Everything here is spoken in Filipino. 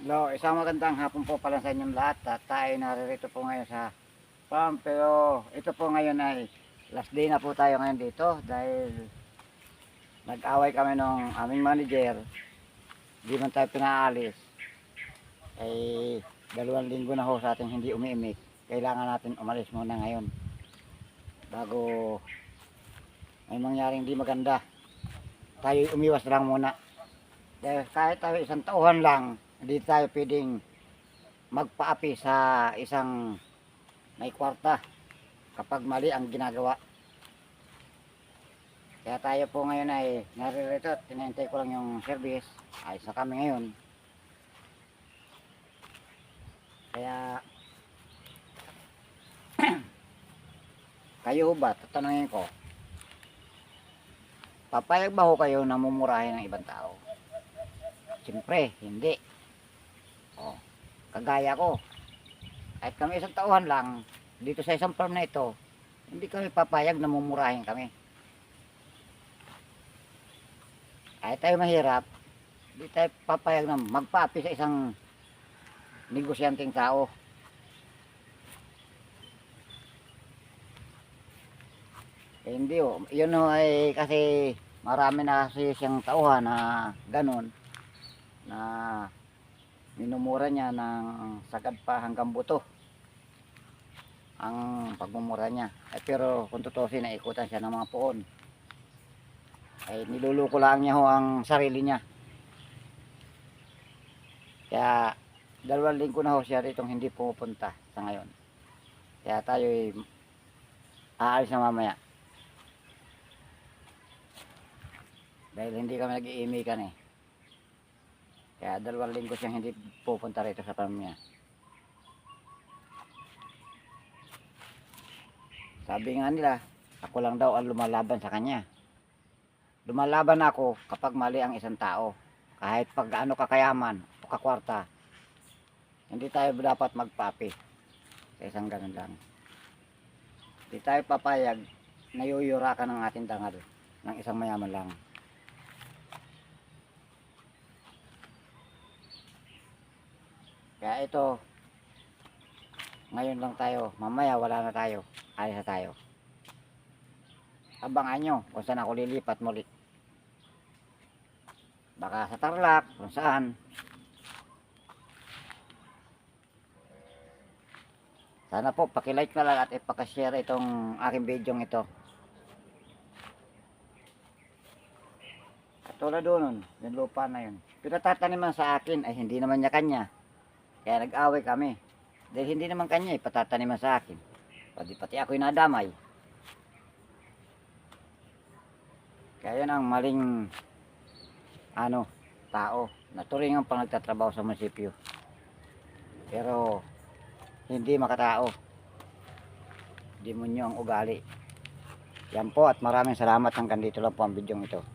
Hello, isang magandang hapon po pala sa inyong lahat. At tayo naririto po ngayon sa farm. Pero ito po ngayon ay last day na po tayo ngayon dito. Dahil nag-away kami ng aming manager. Di man tayo pinaalis. Ay 2 linggo na ho sa ating hindi umiimik. Kailangan natin umalis muna ngayon. Bago may mangyaring di maganda. Tayo umiwas lang muna. Dahil kahit tayo isang tauhan lang, hindi tayo pwedeng magpaapi sa isang may kwarta kapag mali ang ginagawa. Kaya tayo po ngayon ay naririto at tinihintay ko lang yung service. Ayos na kami ngayon. Kaya kayo ba, tatanungin ko, papayag ba ho kayo na mumurahin ng ibang tao? Siyempre, hindi. O, kagaya ko, kahit kami isang tauhan lang, dito sa isang farm na ito, hindi kami papayag na mumurahin kami. Kahit tayo mahirap, hindi tayo papayag na magpaapi sa isang negosyanteng tao. Eh, hindi o, yun o ay kasi marami na kasi siyang tauhan na ganun, na minumura niya ng sagad pa hanggang buto ang pagmumura niya. Pero kung tutusin, naikutan siya ng mga puon. Ay niluluko lang niya ho ang sarili niya. Kaya 2 linggo na ho siya ritong hindi pumupunta sa ngayon. Kaya tayo ay aalis na mamaya. Dahil hindi kami nag-iimikan eh. Kaya 2 linggo siyang hindi pupunta rito sa farm niya. Sabi nga nila, ako lang daw ang lumalaban sa kanya. Lumalaban ako kapag mali ang isang tao. Kahit pag gaano kakayaman o kakwarta, hindi tayo dapat magpapi sa isang ganun lang. Hindi tayo papayag na yuyurakan ng ating dangal ng isang mayaman lang. Kaya ito, ngayon lang tayo, mamaya wala na tayo, alis na tayo. Abangan nyo kung saan ako lilipat muli. Baka sa Tarlac, kung saan. Sana po pakilike na lang at ipakashare itong aking video ito. At tulad doon, yung lupa na yun, pinatataniman sa akin ay hindi naman niya kanya. Kaya nag-away kami. Dahil hindi naman kanya ipatataniman sa akin. Pati ako'y nadamay. Kaya yun ang maling tao. Naturingan pang nagtatrabaho sa munisipyo. Pero hindi makatao. Demonyo ang ugali. Yan po at maraming salamat hanggang dito lang po ang video ito.